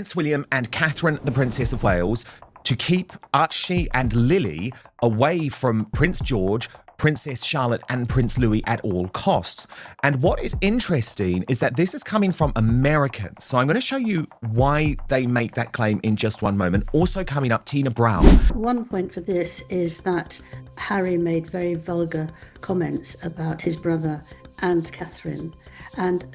Prince William and Catherine, the Princess of Wales, to keep Archie and Lili away from Prince George, Princess Charlotte and Prince Louis at all costs. And what is interesting is that this is coming from Americans. So I'm going to show you why they make that claim in just one moment. Also coming up, Tina Brown. One point for this is that Harry made very vulgar comments about his brother and Catherine, and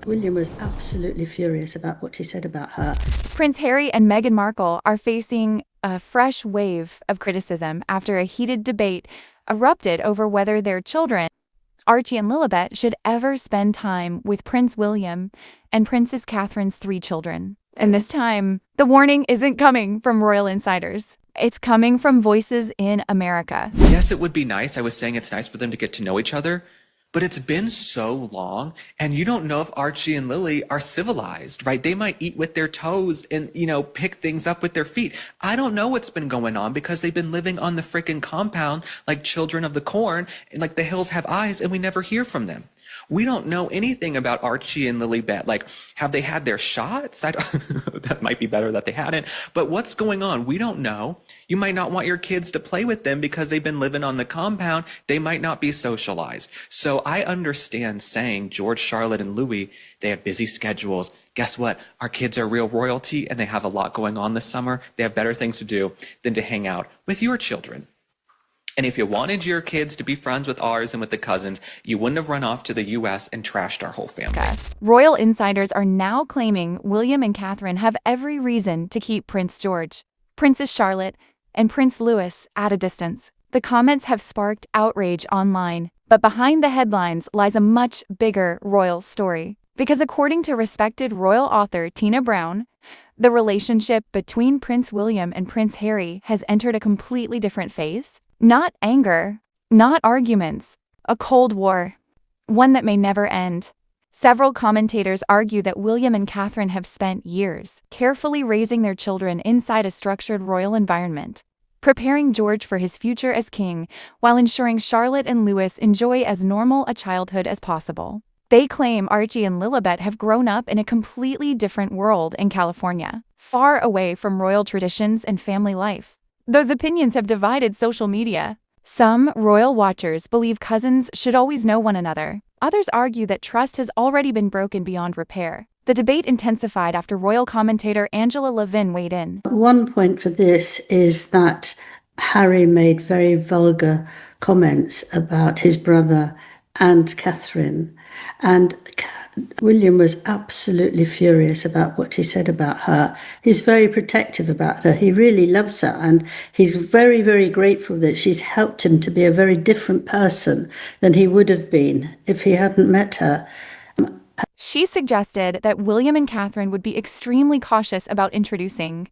William was absolutely furious about what she said about her. Prince Harry and Meghan Markle are facing a fresh wave of criticism after a heated debate erupted over whether their children, Archie and Lilibet, should ever spend time with Prince William and Princess Catherine's 3 children. And this time, the warning isn't coming from royal insiders. It's coming from voices in America. Yes, it would be nice. I was saying it's nice for them to get to know each other. But it's been so long, and you don't know if Archie and Lili are civilized, right? They might eat with their toes and, pick things up with their feet. I don't know what's been going on because they've been living on the frickin' compound like children of the corn, and like the hills have eyes, and we never hear from them. We don't know anything about Archie and Lilibet. Like, have they had their shots? That might be better that they hadn't. But what's going on? We don't know. You might not want your kids to play with them because they've been living on the compound. They might not be socialized. So I understand saying George, Charlotte, and Louis, they have busy schedules. Guess what? Our kids are real royalty and they have a lot going on this summer. They have better things to do than to hang out with your children. And if you wanted your kids to be friends with ours and with the cousins, you wouldn't have run off to the U.S. and trashed our whole family. Royal insiders are now claiming William and Catherine have every reason to keep Prince George, Princess Charlotte, and Prince Louis at a distance. The comments have sparked outrage online, but behind the headlines lies a much bigger royal story. Because according to respected royal author Tina Brown, the relationship between Prince William and Prince Harry has entered a completely different phase. Not anger, not arguments, a cold war, one that may never end. Several commentators argue that William and Catherine have spent years carefully raising their children inside a structured royal environment, preparing George for his future as king while ensuring Charlotte and Louis enjoy as normal a childhood as possible. They claim Archie and Lilibet have grown up in a completely different world in California, far away from royal traditions and family life. Those opinions have divided social media. Some royal watchers believe cousins should always know one another. Others argue that trust has already been broken beyond repair. The debate intensified after royal commentator Angela Levin weighed in. One point for this is that Harry made very vulgar comments about his brother and Catherine, and William was absolutely furious about what she said about her. He's very protective about her. He really loves her, and he's very, very grateful that she's helped him to be a very different person than he would have been if he hadn't met her. She suggested that William and Catherine would be extremely cautious about introducing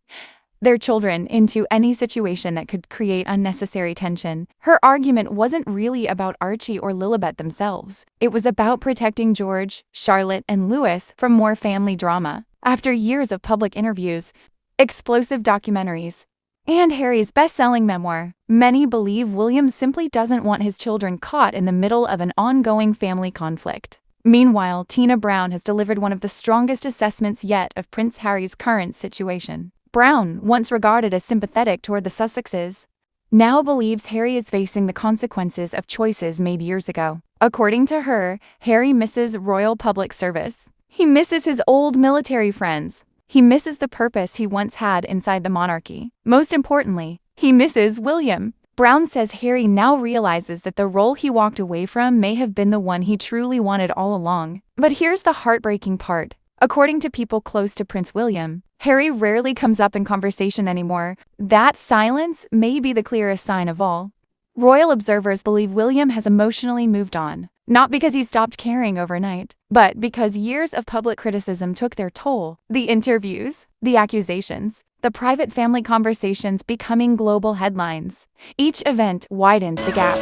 their children into any situation that could create unnecessary tension. Her argument wasn't really about Archie or Lilibet themselves. It was about protecting George, Charlotte, and Louis from more family drama. After years of public interviews, explosive documentaries, and Harry's best-selling memoir, many believe William simply doesn't want his children caught in the middle of an ongoing family conflict. Meanwhile, Tina Brown has delivered one of the strongest assessments yet of Prince Harry's current situation. Brown, once regarded as sympathetic toward the Sussexes, now believes Harry is facing the consequences of choices made years ago. According to her, Harry misses royal public service. He misses his old military friends. He misses the purpose he once had inside the monarchy. Most importantly, he misses William. Brown says Harry now realizes that the role he walked away from may have been the one he truly wanted all along. But here's the heartbreaking part. According to people close to Prince William, Harry rarely comes up in conversation anymore. That silence may be the clearest sign of all. Royal observers believe William has emotionally moved on, not because he stopped caring overnight, but because years of public criticism took their toll. The interviews, the accusations, the private family conversations becoming global headlines. Each event widened the gap.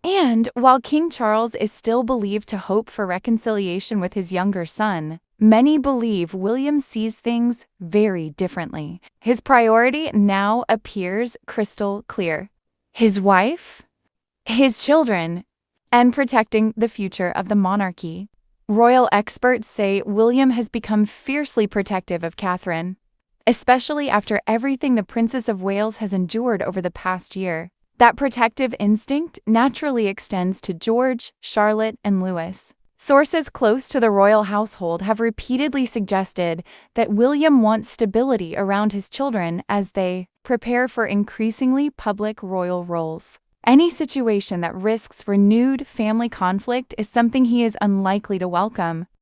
And while King Charles is still believed to hope for reconciliation with his younger son, many believe William sees things very differently. His priority now appears crystal clear: his wife, his children, and protecting the future of the monarchy. Royal experts say William has become fiercely protective of Catherine, especially after everything the Princess of Wales has endured over the past year. That protective instinct naturally extends to George, Charlotte, and Louis. Sources close to the royal household have repeatedly suggested that William wants stability around his children as they prepare for increasingly public royal roles. Any situation that risks renewed family conflict is something he is unlikely to welcome.